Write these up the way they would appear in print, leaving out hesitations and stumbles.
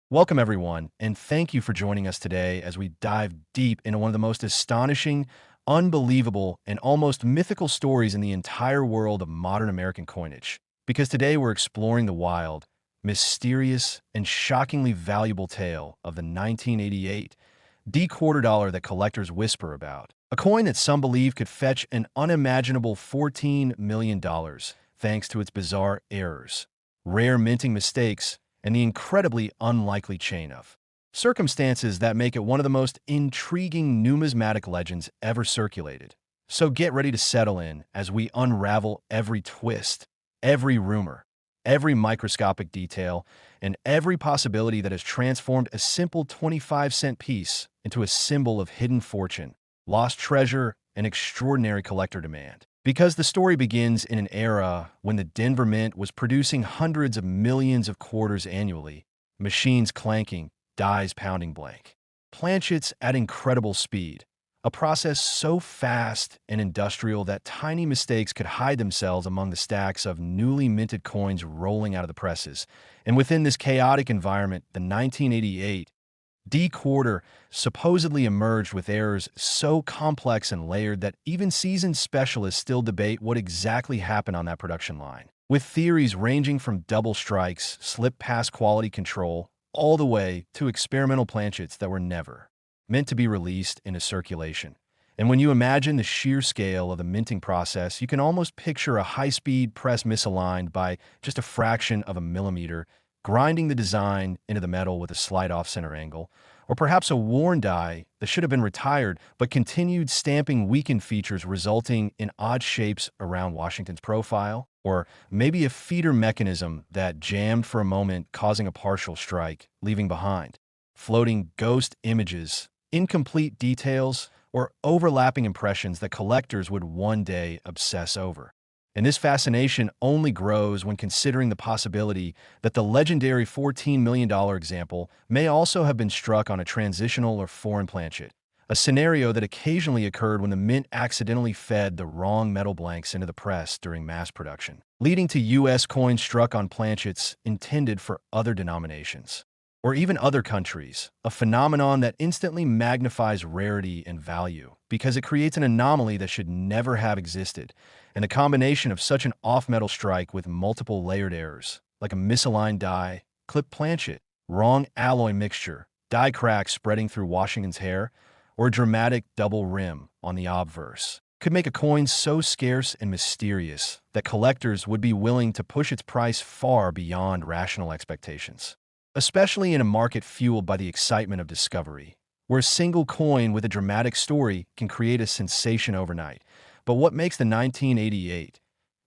Welcome, everyone, and thank you for joining us today as we dive deep into one of the most astonishing, unbelievable, and almost mythical stories in the entire world of modern American coinage. Because today we're exploring the wild, mysterious, and shockingly valuable tale of the 1988 D-quarter dollar that collectors whisper about. A coin that some believe could fetch an unimaginable $14 million thanks to its bizarre errors, rare minting mistakes, and the incredibly unlikely chain of circumstances that make it one of the most intriguing numismatic legends ever circulated. So get ready to settle in as we unravel every twist, every rumor, every microscopic detail, and every possibility that has transformed a simple 25-cent piece into a symbol of hidden fortune, lost treasure, and extraordinary collector demand. Because the story begins in an era when the Denver Mint was producing hundreds of millions of quarters annually, machines clanking, dies pounding blank, planchets at incredible speed, a process so fast and industrial that tiny mistakes could hide themselves among the stacks of newly minted coins rolling out of the presses. And within this chaotic environment, the 1988 D-quarter supposedly emerged with errors so complex and layered that even seasoned specialists still debate what exactly happened on that production line, with theories ranging from double strikes, slip past quality control, all the way to experimental planchets that were never meant to be released into circulation. And when you imagine the sheer scale of the minting process, you can almost picture a high-speed press misaligned by just a fraction of a millimeter, grinding the design into the metal with a slight off-center angle, or perhaps a worn die that should have been retired but continued stamping weakened features resulting in odd shapes around Washington's profile, or maybe a feeder mechanism that jammed for a moment, causing a partial strike, leaving behind floating ghost images, incomplete details, or overlapping impressions that collectors would one day obsess over. And this fascination only grows when considering the possibility that the legendary $14 million example may also have been struck on a transitional or foreign planchet, a scenario that occasionally occurred when the mint accidentally fed the wrong metal blanks into the press during mass production, leading to U.S. coins struck on planchets intended for other denominations, or even other countries, a phenomenon that instantly magnifies rarity and value because it creates an anomaly that should never have existed. And the combination of such an off-metal strike with multiple layered errors, like a misaligned die, clipped planchet, wrong alloy mixture, die cracks spreading through Washington's hair, or a dramatic double rim on the obverse, could make a coin so scarce and mysterious that collectors would be willing to push its price far beyond rational expectations, especially in a market fueled by the excitement of discovery, where a single coin with a dramatic story can create a sensation overnight. But what makes the 1988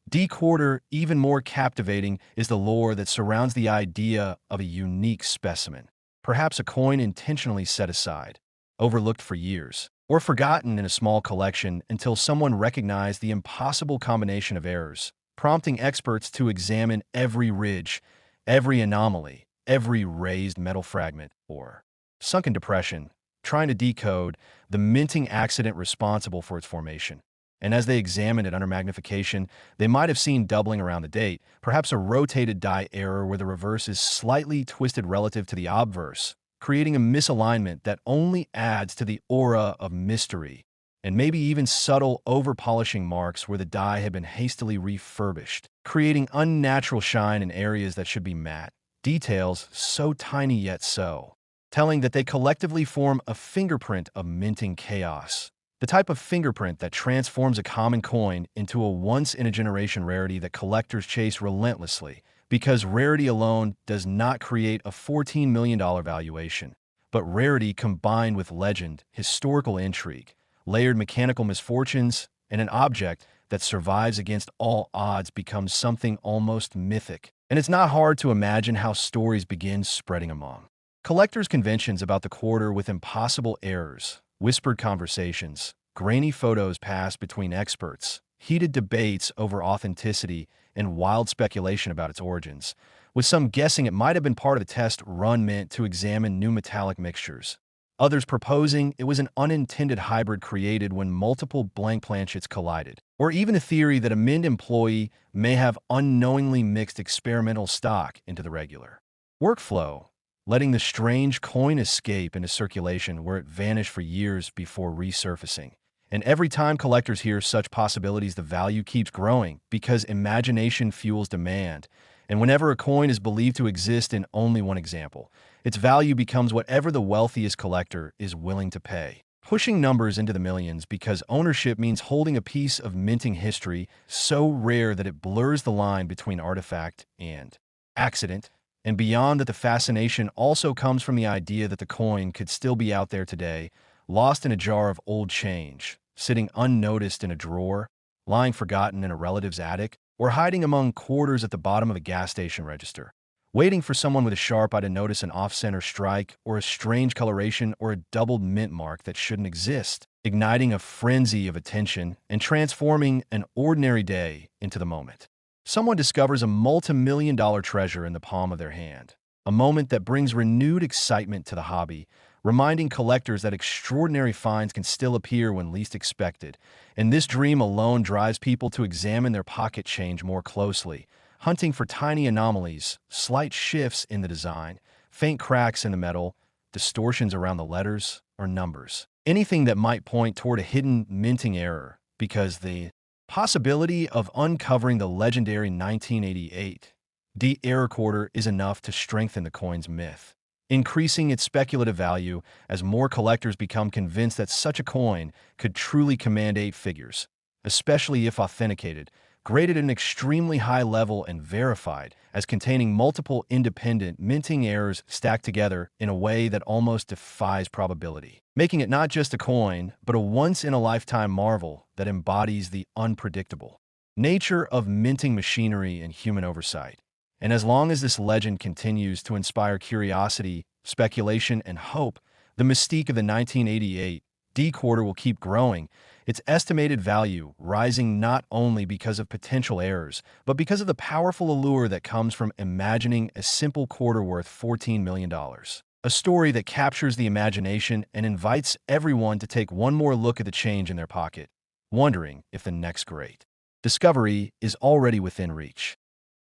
D-quarter even more captivating is the lore that surrounds the idea of a unique specimen, perhaps a coin intentionally set aside, overlooked for years, or forgotten in a small collection until someone recognized the impossible combination of errors, prompting experts to examine every ridge, every anomaly, every raised metal fragment, or sunken depression, trying to decode the minting accident responsible for its formation. And as they examined it under magnification, they might have seen doubling around the date, perhaps a rotated die error where the reverse is slightly twisted relative to the obverse, creating a misalignment that only adds to the aura of mystery, and maybe even subtle over-polishing marks where the die had been hastily refurbished, creating unnatural shine in areas that should be matte, details so tiny yet so telling that they collectively form a fingerprint of minting chaos. The type of fingerprint that transforms a common coin into a once-in-a-generation rarity that collectors chase relentlessly, because rarity alone does not create a $14 million valuation, but rarity combined with legend, historical intrigue, layered mechanical misfortunes, and an object that survives against all odds becomes something almost mythic. And it's not hard to imagine how stories begin spreading among collectors' conventions about the quarter, with impossible errors, whispered conversations, grainy photos passed between experts, heated debates over authenticity, and wild speculation about its origins, with some guessing it might have been part of the test run meant to examine new metallic mixtures, others proposing it was an unintended hybrid created when multiple blank planchets collided, or even a theory that a mint employee may have unknowingly mixed experimental stock into the regular workflow, letting the strange coin escape into circulation where it vanished for years before resurfacing. And every time collectors hear such possibilities, the value keeps growing because imagination fuels demand. And whenever a coin is believed to exist in only one example, its value becomes whatever the wealthiest collector is willing to pay, pushing numbers into the millions because ownership means holding a piece of minting history so rare that it blurs the line between artifact and accident. And beyond that, the fascination also comes from the idea that the coin could still be out there today, lost in a jar of old change, sitting unnoticed in a drawer, lying forgotten in a relative's attic, or hiding among quarters at the bottom of a gas station register, waiting for someone with a sharp eye to notice an off-center strike or a strange coloration or a doubled mint mark that shouldn't exist, igniting a frenzy of attention and transforming an ordinary day into the moment. Someone discovers a multi-million-dollar treasure in the palm of their hand, a moment that brings renewed excitement to the hobby, reminding collectors that extraordinary finds can still appear when least expected. And this dream alone drives people to examine their pocket change more closely, hunting for tiny anomalies, slight shifts in the design, faint cracks in the metal, distortions around the letters or numbers. Anything that might point toward a hidden minting error, because the possibility of uncovering the legendary 1988 D error quarter is enough to strengthen the coin's myth, increasing its speculative value as more collectors become convinced that such a coin could truly command eight figures, especially if authenticated, graded at an extremely high level and verified as containing multiple independent minting errors stacked together in a way that almost defies probability, making it not just a coin, but a once-in-a-lifetime marvel that embodies the unpredictable nature of minting machinery and human oversight. And as long as this legend continues to inspire curiosity, speculation, and hope, the mystique of the 1988 D quarter will keep growing, its estimated value rising not only because of potential errors, but because of the powerful allure that comes from imagining a simple quarter worth $14 million. A story that captures the imagination and invites everyone to take one more look at the change in their pocket, wondering if the next great discovery is already within reach.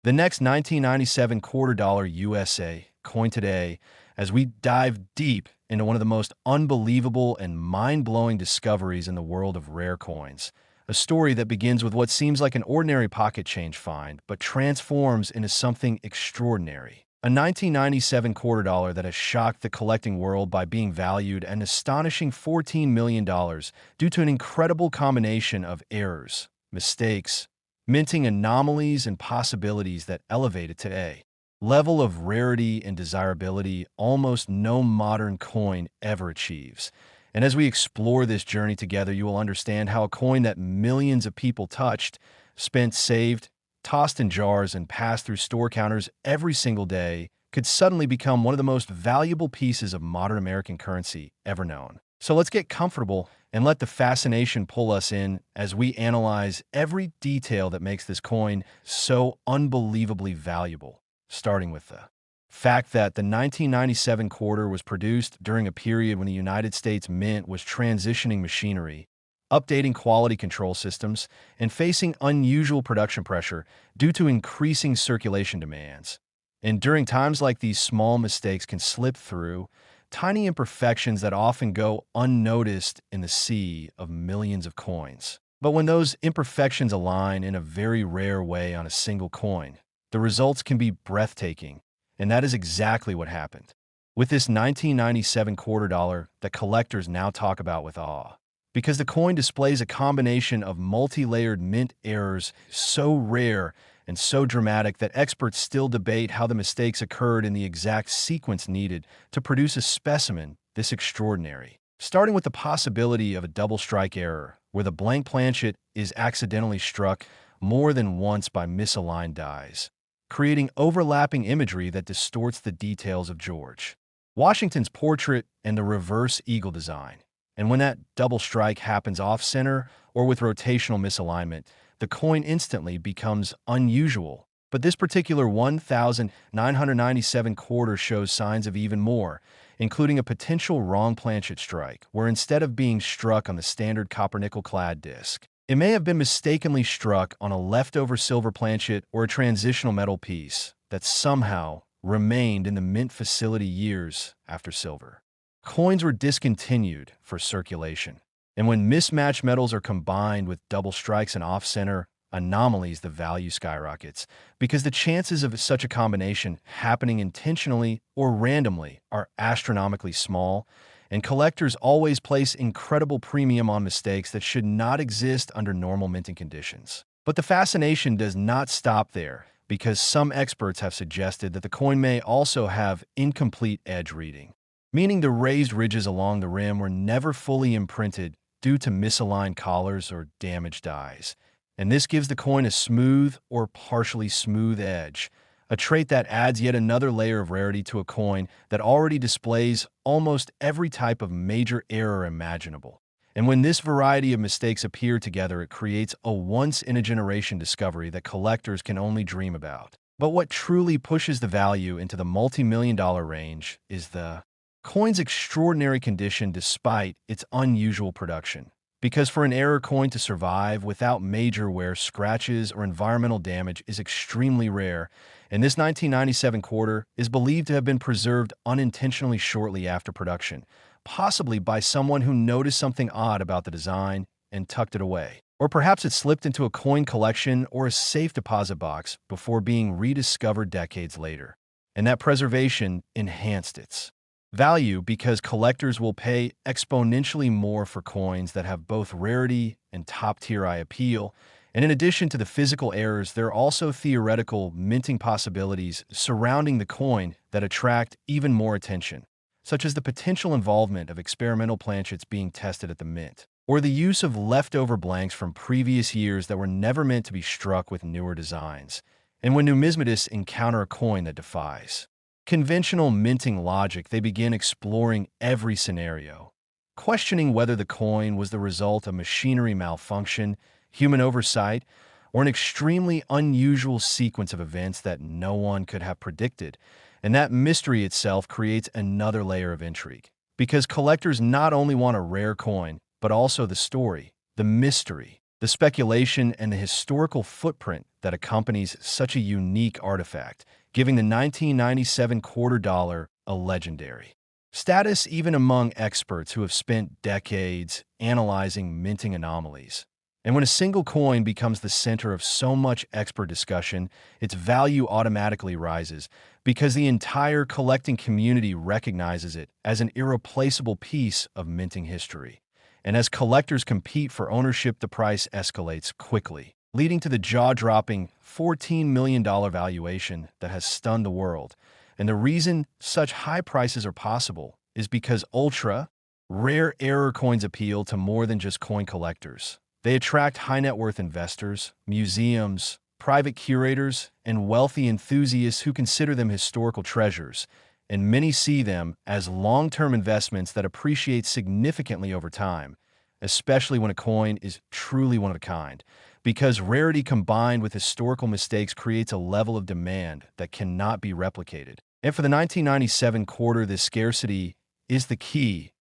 The next 1997 quarter dollar USA coin today, as we dive deep into one of the most unbelievable and mind-blowing discoveries in the world of rare coins. A story that begins with what seems like an ordinary pocket change find, but transforms into something extraordinary. A 1997 quarter dollar that has shocked the collecting world by being valued an astonishing $14 million due to an incredible combination of errors, mistakes, minting anomalies, and possibilities that elevate it today. Level of rarity and desirability almost no modern coin ever achieves. And as we explore this journey together, you will understand how a coin that millions of people touched, spent, saved, tossed in jars, and passed through store counters every single day could suddenly become one of the most valuable pieces of modern American currency ever known. So let's get comfortable and let the fascination pull us in as we analyze every detail that makes this coin so unbelievably valuable, starting with the fact that the 1997 quarter was produced during a period when the United States Mint was transitioning machinery, updating quality control systems, and facing unusual production pressure due to increasing circulation demands. And during times like these, small mistakes can slip through, tiny imperfections that often go unnoticed in the sea of millions of coins. But when those imperfections align in a very rare way on a single coin, the results can be breathtaking, and that is exactly what happened with this 1997 quarter dollar that collectors now talk about with awe. Because the coin displays a combination of multi-layered mint errors so rare and so dramatic that experts still debate how the mistakes occurred in the exact sequence needed to produce a specimen this extraordinary. Starting with the possibility of a double strike error, where the blank planchet is accidentally struck more than once by misaligned dies, creating overlapping imagery that distorts the details of George Washington's portrait and the reverse eagle design. And when that double strike happens off-center or with rotational misalignment, the coin instantly becomes unusual. But this particular 1997 quarter shows signs of even more, including a potential wrong planchet strike, where instead of being struck on the standard copper-nickel-clad disc, it may have been mistakenly struck on a leftover silver planchet or a transitional metal piece that somehow remained in the mint facility years after silver. Coins were discontinued for circulation. And when mismatched metals are combined with double strikes and off-center anomalies, the value skyrockets, because the chances of such a combination happening intentionally or randomly are astronomically small, and collectors always place incredible premium on mistakes that should not exist under normal minting conditions. But the fascination does not stop there, because some experts have suggested that the coin may also have incomplete edge reading, meaning the raised ridges along the rim were never fully imprinted due to misaligned collars or damaged dies. And this gives the coin a smooth or partially smooth edge, a trait that adds yet another layer of rarity to a coin that already displays almost every type of major error imaginable. And when this variety of mistakes appear together, it creates a once-in-a-generation discovery that collectors can only dream about. But what truly pushes the value into the multi-million-dollar range is the coin's extraordinary condition despite its unusual production. Because for an error coin to survive without major wear, scratches, or environmental damage is extremely rare, and this 1997 quarter is believed to have been preserved unintentionally shortly after production, possibly by someone who noticed something odd about the design and tucked it away. Or perhaps it slipped into a coin collection or a safe deposit box before being rediscovered decades later. And that preservation enhanced its value because collectors will pay exponentially more for coins that have both rarity and top-tier eye appeal. And in addition to the physical errors, there are also theoretical minting possibilities surrounding the coin that attract even more attention, such as the potential involvement of experimental planchets being tested at the mint, or the use of leftover blanks from previous years that were never meant to be struck with newer designs. And when numismatists encounter a coin that defies conventional minting logic, they begin exploring every scenario, questioning whether the coin was the result of machinery malfunction, human oversight, or an extremely unusual sequence of events that no one could have predicted. And that mystery itself creates another layer of intrigue, because collectors not only want a rare coin, but also the story, the mystery, the speculation, and the historical footprint that accompanies such a unique artifact, giving the 1997 quarter dollar a legendary status even among experts who have spent decades analyzing minting anomalies. And when a single coin becomes the center of so much expert discussion, its value automatically rises because the entire collecting community recognizes it as an irreplaceable piece of minting history. And as collectors compete for ownership, the price escalates quickly, leading to the jaw-dropping $14 million valuation that has stunned the world. And the reason such high prices are possible is because ultra-rare error coins appeal to more than just coin collectors. They attract high-net-worth investors, museums, private curators, and wealthy enthusiasts who consider them historical treasures, and many see them as long-term investments that appreciate significantly over time, especially when a coin is truly one of a kind, because rarity combined with historical mistakes creates a level of demand that cannot be replicated. And for the 1997 quarter, this scarcity is the key,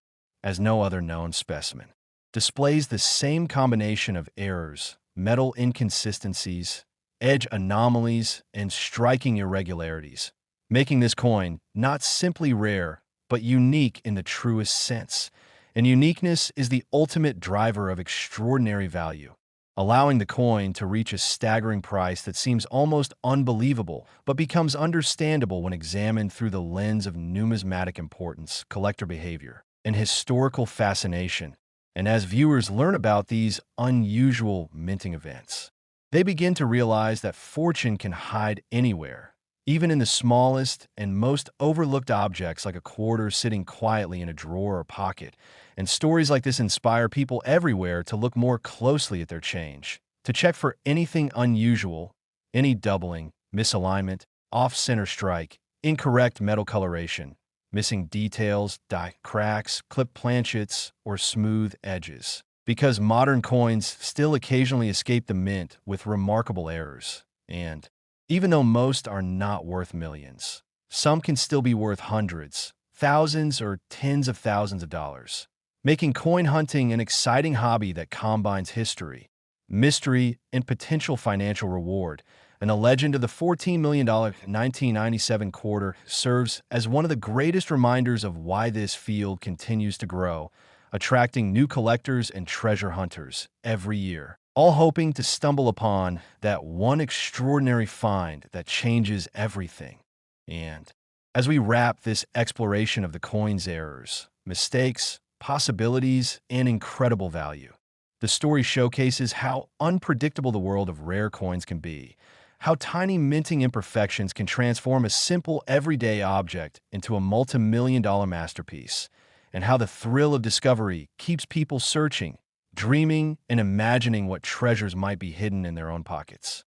as no other known specimen displays the same combination of errors, metal inconsistencies, edge anomalies, and striking irregularities, making this coin not simply rare, but unique in the truest sense. And uniqueness is the ultimate driver of extraordinary value, allowing the coin to reach a staggering price that seems almost unbelievable, but becomes understandable when examined through the lens of numismatic importance, collector behavior, and historical fascination. And as viewers learn about these unusual minting events, they begin to realize that fortune can hide anywhere, even in the smallest and most overlooked objects like a quarter sitting quietly in a drawer or pocket. And stories like this inspire people everywhere to look more closely at their change, to check for anything unusual, any doubling, misalignment, off-center strike, incorrect metal coloration, missing details, die cracks, clipped planchets, or smooth edges. Because modern coins still occasionally escape the mint with remarkable errors. And even though most are not worth millions, some can still be worth hundreds, thousands, or tens of thousands of dollars, making coin hunting an exciting hobby that combines history, mystery, and potential financial reward. And the legend of the $14 million 1997 quarter serves as one of the greatest reminders of why this field continues to grow, attracting new collectors and treasure hunters every year, all hoping to stumble upon that one extraordinary find that changes everything. And as we wrap this exploration of the coin's errors, mistakes, possibilities, and incredible value, the story showcases how unpredictable the world of rare coins can be, how tiny minting imperfections can transform a simple everyday object into a multi-million-dollar masterpiece, and how the thrill of discovery keeps people searching, dreaming, and imagining what treasures might be hidden in their own pockets.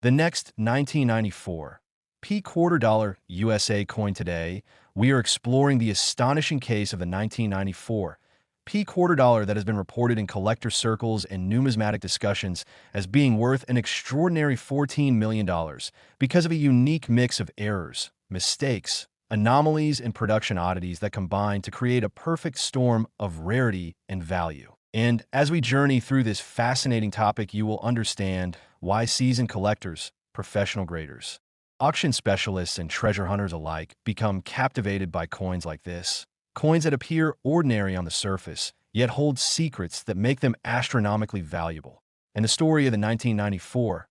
The next 1994 P quarter dollar USA coin. Today, we are exploring the astonishing case of the 1994 P quarter dollar that has been reported in collector circles and numismatic discussions as being worth an extraordinary $14 million because of a unique mix of errors, mistakes, anomalies, and production oddities that combine to create a perfect storm of rarity and value. And as we journey through this fascinating topic, you will understand why seasoned collectors, professional graders, auction specialists, and treasure hunters alike become captivated by coins like this. Coins that appear ordinary on the surface, yet hold secrets that make them astronomically valuable. And the story of the 1994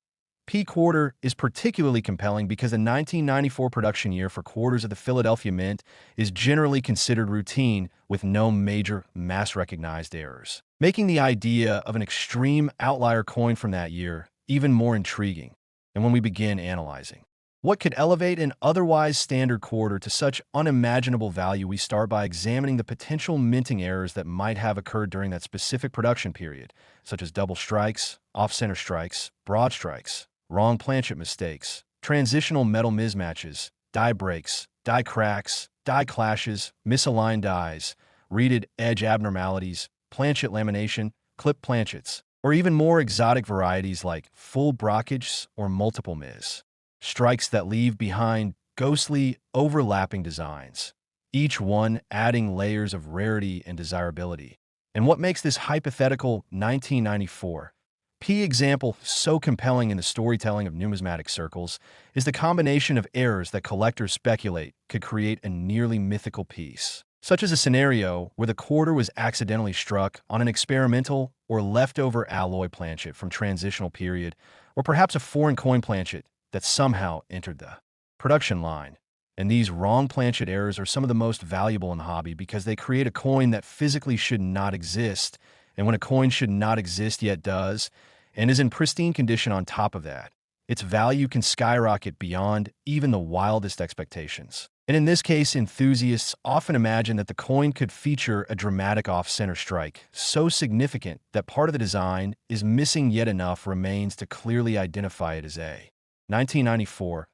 P quarter is particularly compelling because the 1994 production year for quarters of the Philadelphia Mint is generally considered routine with no major mass-recognized errors, making the idea of an extreme outlier coin from that year even more intriguing. And when we begin analyzing what could elevate an otherwise standard quarter to such unimaginable value, we start by examining the potential minting errors that might have occurred during that specific production period, such as double strikes, off-center strikes, broad strikes, wrong planchet mistakes, transitional metal mismatches, die breaks, die cracks, die clashes, misaligned dies, reeded edge abnormalities, planchet lamination, clip planchets, or even more exotic varieties like full brockages or multiple mis. Strikes that leave behind ghostly, overlapping designs, each one adding layers of rarity and desirability. And what makes this hypothetical 1994 P example so compelling in the storytelling of numismatic circles is the combination of errors that collectors speculate could create a nearly mythical piece, such as a scenario where the quarter was accidentally struck on an experimental or leftover alloy planchet from transitional period, or perhaps a foreign coin planchet that somehow entered the production line. And these wrong planchet errors are some of the most valuable in the hobby because they create a coin that physically should not exist, and when a coin should not exist yet does, and is in pristine condition on top of that, its value can skyrocket beyond even the wildest expectations. And in this case, enthusiasts often imagine that the coin could feature a dramatic off-center strike, so significant that part of the design is missing, yet enough remains to clearly identify it as a 1994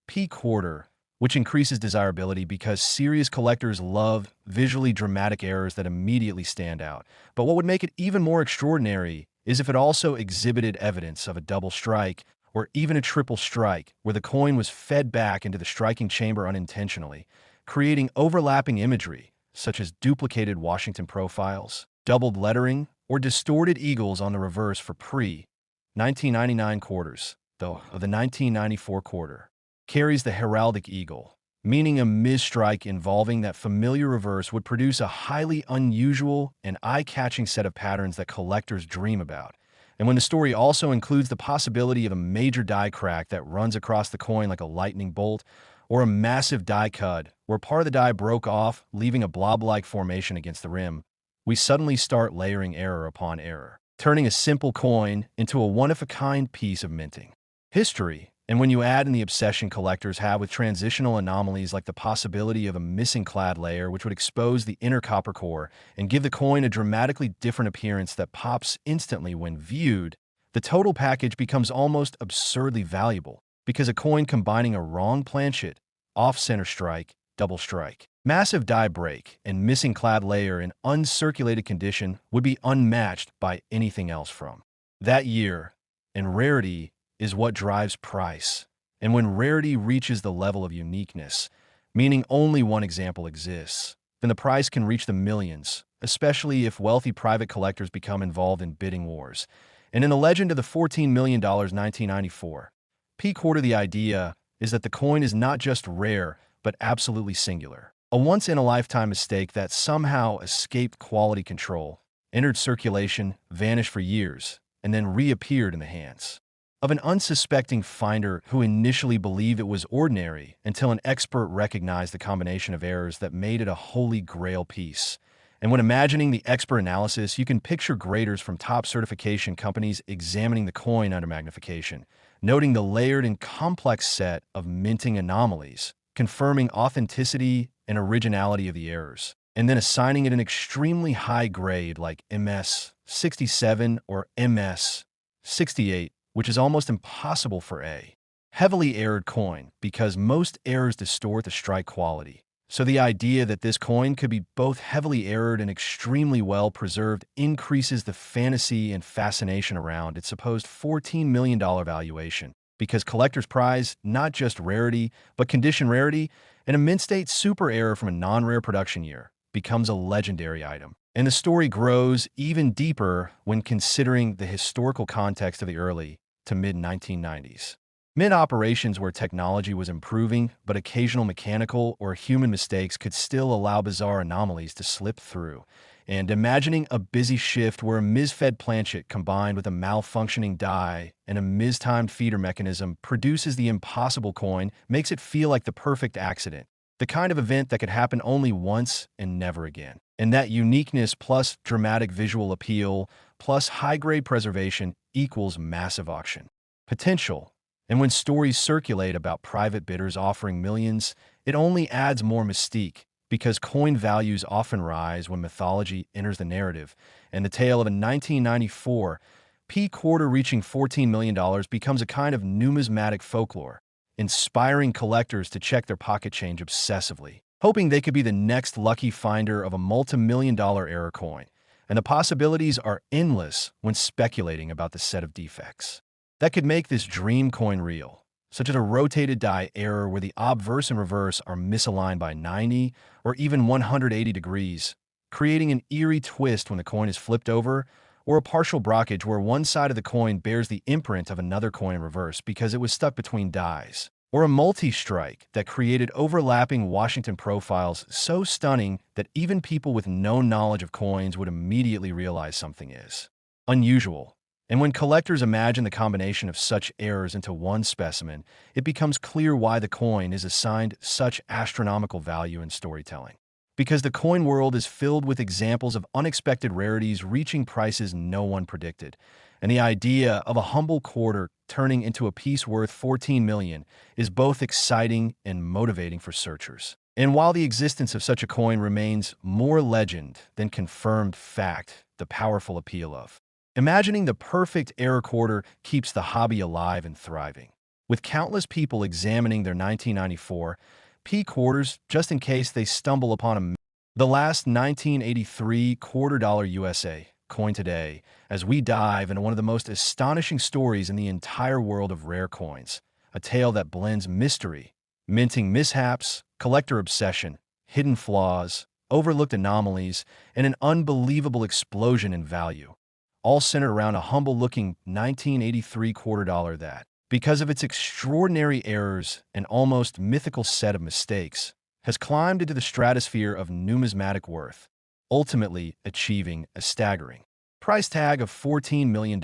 P quarter, which increases desirability because serious collectors love visually dramatic errors that immediately stand out. But what would make it even more extraordinary is if it also exhibited evidence of a double strike or even a triple strike where the coin was fed back into the striking chamber unintentionally, creating overlapping imagery such as duplicated Washington profiles, doubled lettering, or distorted eagles on the reverse for pre-1999 quarters. Though of the 1994 quarter carries the heraldic eagle, meaning a misstrike involving that familiar reverse would produce a highly unusual and eye-catching set of patterns that collectors dream about. And when the story also includes the possibility of a major die crack that runs across the coin like a lightning bolt, or a massive die cut where part of the die broke off, leaving a blob-like formation against the rim, we suddenly start layering error upon error, turning a simple coin into a one-of-a-kind piece of minting history. And when you add in the obsession collectors have with transitional anomalies like the possibility of a missing clad layer which would expose the inner copper core and give the coin a dramatically different appearance that pops instantly when viewed, the total package becomes almost absurdly valuable because a coin combining a wrong planchet, off-center strike, double strike, massive die break, and missing clad layer in uncirculated condition would be unmatched by anything else from that year. And rarity is what drives price. And when rarity reaches the level of uniqueness, meaning only one example exists, then the price can reach the millions, especially if wealthy private collectors become involved in bidding wars. And in the legend of the $14 million 1994 P quarter, the idea is that the coin is not just rare, but absolutely singular. A once-in-a-lifetime mistake that somehow escaped quality control, entered circulation, vanished for years, and then reappeared in the hands of an unsuspecting finder who initially believed it was ordinary until an expert recognized the combination of errors that made it a holy grail piece. And when imagining the expert analysis, you can picture graders from top certification companies examining the coin under magnification, noting the layered and complex set of minting anomalies, confirming authenticity and originality of the errors, and then assigning it an extremely high grade like MS 67 or MS 68, which is almost impossible for a heavily errored coin because most errors distort the strike quality. So the idea that this coin could be both heavily errored and extremely well preserved increases the fantasy and fascination around its supposed $14 million valuation, because collectors prize not just rarity, but condition rarity, and a mint state super error from a non-rare production year becomes a legendary item. And the story grows even deeper when considering the historical context of the early to mid-1990s. Mint operations where technology was improving, but occasional mechanical or human mistakes could still allow bizarre anomalies to slip through. And imagining a busy shift where a misfed planchet combined with a malfunctioning die and a mistimed feeder mechanism produces the impossible coin makes it feel like the perfect accident, the kind of event that could happen only once and never again. And that uniqueness plus dramatic visual appeal plus high-grade preservation equals massive auction potential. And when stories circulate about private bidders offering millions, it only adds more mystique, because coin values often rise when mythology enters the narrative, and the tale of a 1994 P quarter reaching $14 million becomes a kind of numismatic folklore, inspiring collectors to check their pocket change obsessively, hoping they could be the next lucky finder of a multi-million-dollar error coin. And the possibilities are endless when speculating about the set of defects that could make this dream coin real, such as a rotated die error where the obverse and reverse are misaligned by 90 or even 180 degrees, creating an eerie twist when the coin is flipped over, or a partial blockage where one side of the coin bears the imprint of another coin in reverse because it was stuck between dies, or a multi-strike that created overlapping Washington profiles so stunning that even people with no knowledge of coins would immediately realize something is unusual. And when collectors imagine the combination of such errors into one specimen, it becomes clear why the coin is assigned such astronomical value in storytelling. Because the coin world is filled with examples of unexpected rarities reaching prices no one predicted. And the idea of a humble quarter turning into a piece worth $14 million is both exciting and motivating for searchers. And while the existence of such a coin remains more legend than confirmed fact, the powerful appeal of imagining the perfect error quarter keeps the hobby alive and thriving, with countless people examining their 1994 P quarters just in case they stumble upon the last 1983 $quarter USA coin today, as we dive into one of the most astonishing stories in the entire world of rare coins, a tale that blends mystery, minting mishaps, collector obsession, hidden flaws, overlooked anomalies, and an unbelievable explosion in value, all centered around a humble-looking 1983 $quarter that, because of its extraordinary errors and almost mythical set of mistakes, has climbed into the stratosphere of numismatic worth, ultimately achieving a staggering price tag of $14 million,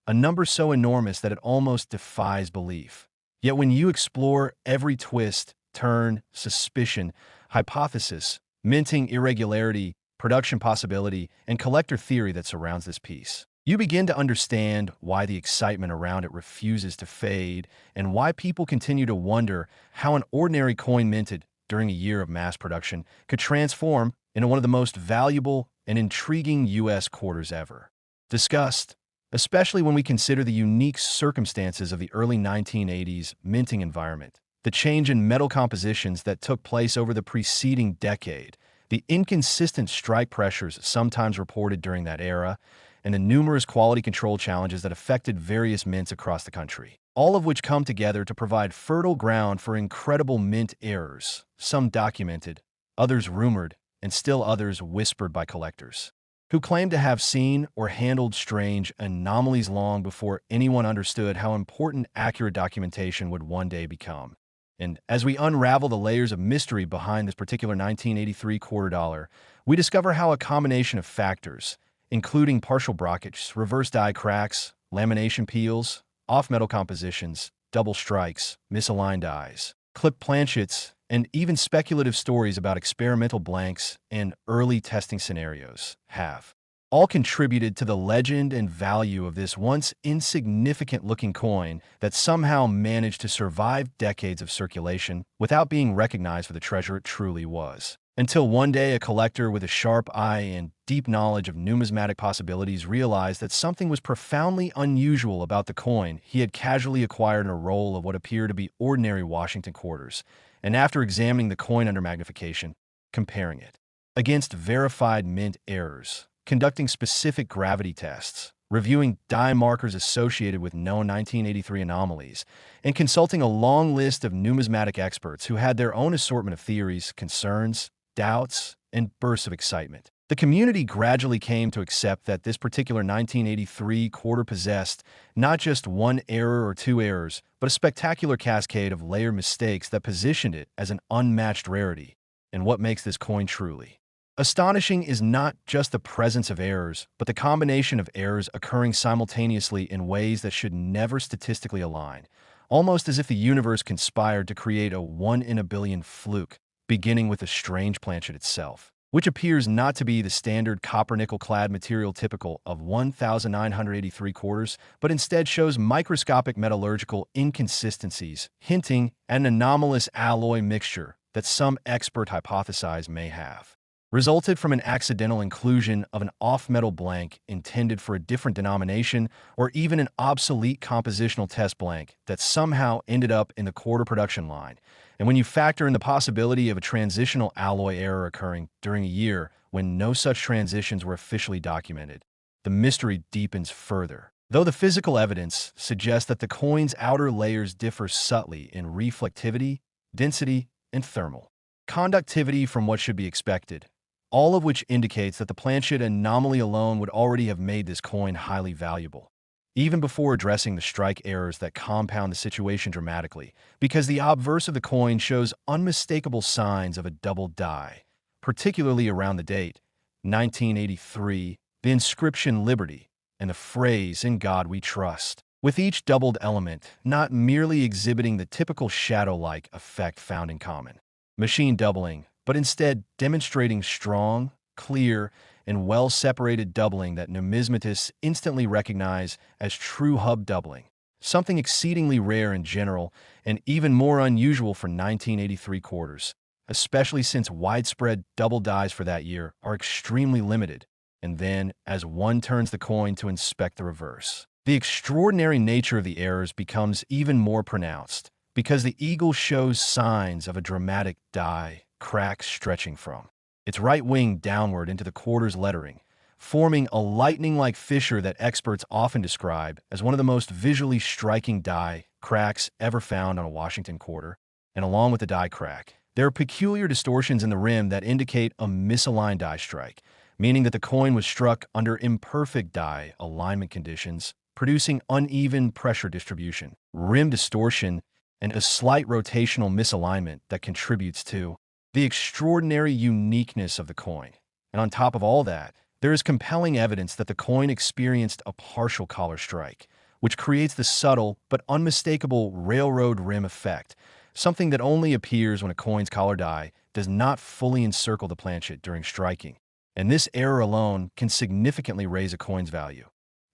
a number so enormous that it almost defies belief. Yet when you explore every twist, turn, suspicion, hypothesis, minting irregularity, production possibility, and collector theory that surrounds this piece, you begin to understand why the excitement around it refuses to fade and why people continue to wonder how an ordinary coin minted during a year of mass production could transform into one of the most valuable and intriguing U.S. quarters ever discussed, especially when we consider the unique circumstances of the early 1980s minting environment, the change in metal compositions that took place over the preceding decade, the inconsistent strike pressures sometimes reported during that era, and the numerous quality control challenges that affected various mints across the country, all of which come together to provide fertile ground for incredible mint errors, some documented, others rumored, and still others whispered by collectors. who claimed to have seen or handled strange anomalies long before anyone understood how important accurate documentation would one day become. And as we unravel the layers of mystery behind this particular 1983 quarter dollar, we discover how a combination of factors, including partial brockage, reverse die cracks, lamination peels, off-metal compositions, double strikes, misaligned dies, clipped planchets, and even speculative stories about experimental blanks and early testing scenarios have all contributed to the legend and value of this once insignificant-looking coin that somehow managed to survive decades of circulation without being recognized for the treasure it truly was. Until one day a collector with a sharp eye and deep knowledge of numismatic possibilities realized that something was profoundly unusual about the coin he had casually acquired in a roll of what appeared to be ordinary Washington quarters, and after examining the coin under magnification, comparing it against verified mint errors, conducting specific gravity tests, reviewing die markers associated with known 1983 anomalies, and consulting a long list of numismatic experts who had their own assortment of theories, concerns, doubts, and bursts of excitement. The community gradually came to accept that this particular 1983 quarter possessed not just one error or two errors, but a spectacular cascade of layered mistakes that positioned it as an unmatched rarity. And what makes this coin truly astonishing is not just the presence of errors, but the combination of errors occurring simultaneously in ways that should never statistically align, almost as if the universe conspired to create a one-in-a-billion fluke, beginning with the strange planchet itself, which appears not to be the standard copper-nickel-clad material typical of 1,983 quarters, but instead shows microscopic metallurgical inconsistencies, hinting at an anomalous alloy mixture that some expert hypothesize may have resulted from an accidental inclusion of an off-metal blank intended for a different denomination, or even an obsolete compositional test blank that somehow ended up in the quarter production line. And when you factor in the possibility of a transitional alloy error occurring during a year when no such transitions were officially documented, the mystery deepens further. Though the physical evidence suggests that the coin's outer layers differ subtly in reflectivity, density, and thermal conductivity from what should be expected, all of which indicates that the planchet anomaly alone would already have made this coin highly valuable, even before addressing the strike errors that compound the situation dramatically, because the obverse of the coin shows unmistakable signs of a double die, particularly around the date, 1983, the inscription Liberty, and the phrase In God We Trust, with each doubled element not merely exhibiting the typical shadow-like effect found in common machine doubling, but instead demonstrating strong, clear, and well-separated doubling that numismatists instantly recognize as true hub doubling, something exceedingly rare in general and even more unusual for 1983 quarters, especially since widespread double dies for that year are extremely limited. And then, as one turns the coin to inspect the reverse, the extraordinary nature of the errors becomes even more pronounced, because the eagle shows signs of a dramatic die crack stretching from its right wing downward into the quarter's lettering, forming a lightning-like fissure that experts often describe as one of the most visually striking die cracks ever found on a Washington quarter. And along with the die crack, there are peculiar distortions in the rim that indicate a misaligned die strike, meaning that the coin was struck under imperfect die alignment conditions, producing uneven pressure distribution, rim distortion, and a slight rotational misalignment that contributes to the extraordinary uniqueness of the coin. And on top of all that, there is compelling evidence that the coin experienced a partial collar strike, which creates the subtle but unmistakable railroad rim effect, something that only appears when a coin's collar die does not fully encircle the planchet during striking. And this error alone can significantly raise a coin's value,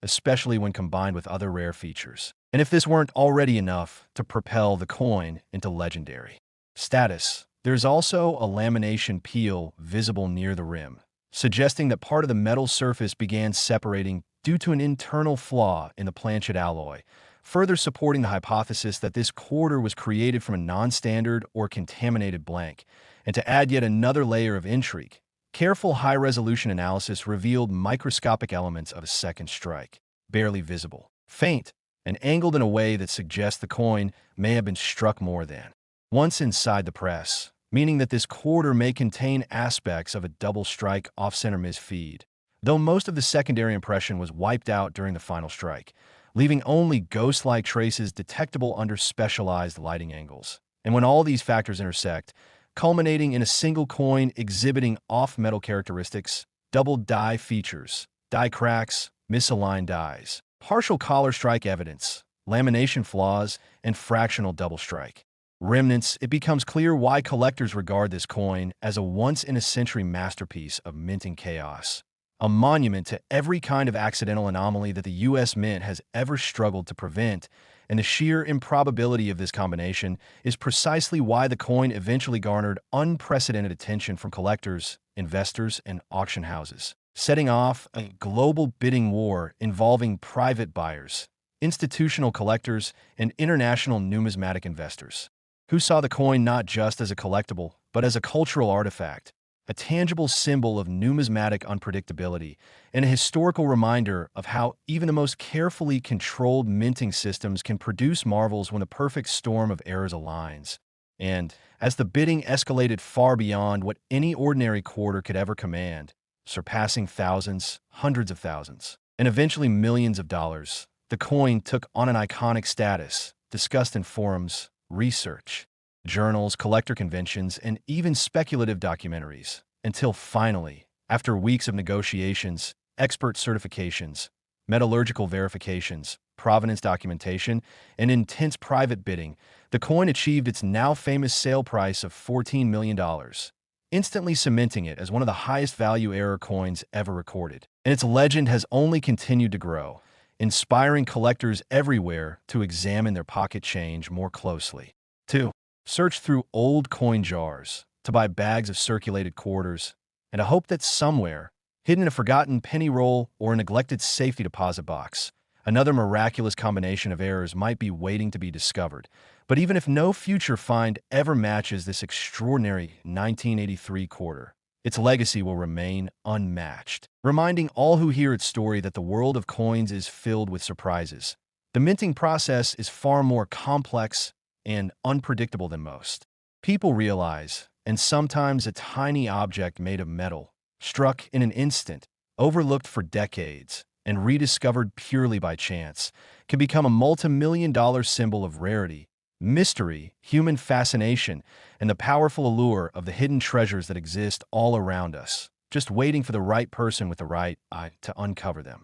especially when combined with other rare features. And if this weren't already enough to propel the coin into legendary status, there's also a lamination peel visible near the rim, suggesting that part of the metal surface began separating due to an internal flaw in the planchet alloy, further supporting the hypothesis that this quarter was created from a non-standard or contaminated blank. And to add yet another layer of intrigue, careful high-resolution analysis revealed microscopic elements of a second strike, barely visible, faint, and angled in a way that suggests the coin may have been struck more than once inside the press, meaning that this quarter may contain aspects of a double strike off-center misfeed, though most of the secondary impression was wiped out during the final strike, leaving only ghost-like traces detectable under specialized lighting angles. And when all these factors intersect, culminating in a single coin exhibiting off-metal characteristics, double die features, die cracks, misaligned dies, partial collar strike evidence, lamination flaws, and fractional double strike remnants, it becomes clear why collectors regard this coin as a once-in-a-century masterpiece of minting chaos, a monument to every kind of accidental anomaly that the U.S. Mint has ever struggled to prevent, and the sheer improbability of this combination is precisely why the coin eventually garnered unprecedented attention from collectors, investors, and auction houses, setting off a global bidding war involving private buyers, institutional collectors, and international numismatic investors, who saw the coin not just as a collectible, but as a cultural artifact, a tangible symbol of numismatic unpredictability, and a historical reminder of how even the most carefully controlled minting systems can produce marvels when the perfect storm of errors aligns. And as the bidding escalated far beyond what any ordinary quarter could ever command, surpassing thousands, hundreds of thousands, and eventually millions of dollars, the coin took on an iconic status, discussed in forums, research, journals, collector conventions, and even speculative documentaries, until finally, after weeks of negotiations, expert certifications, metallurgical verifications, provenance documentation, and intense private bidding, the coin achieved its now famous sale price of $14 million, instantly cementing it as one of the highest value error coins ever recorded. And its legend has only continued to grow, inspiring collectors everywhere to examine their pocket change more closely. 2. Search through old coin jars to buy bags of circulated quarters, and a hope that somewhere, hidden in a forgotten penny roll or a neglected safety deposit box, another miraculous combination of errors might be waiting to be discovered. But even if no future find ever matches this extraordinary 1983 quarter, its legacy will remain unmatched, reminding all who hear its story that the world of coins is filled with surprises. The minting process is far more complex and unpredictable than most people realize, and sometimes a tiny object made of metal, struck in an instant, overlooked for decades, and rediscovered purely by chance, can become a multi-million-dollar symbol of rarity, mystery, human fascination, and the powerful allure of the hidden treasures that exist all around us, just waiting for the right person with the right eye to uncover them.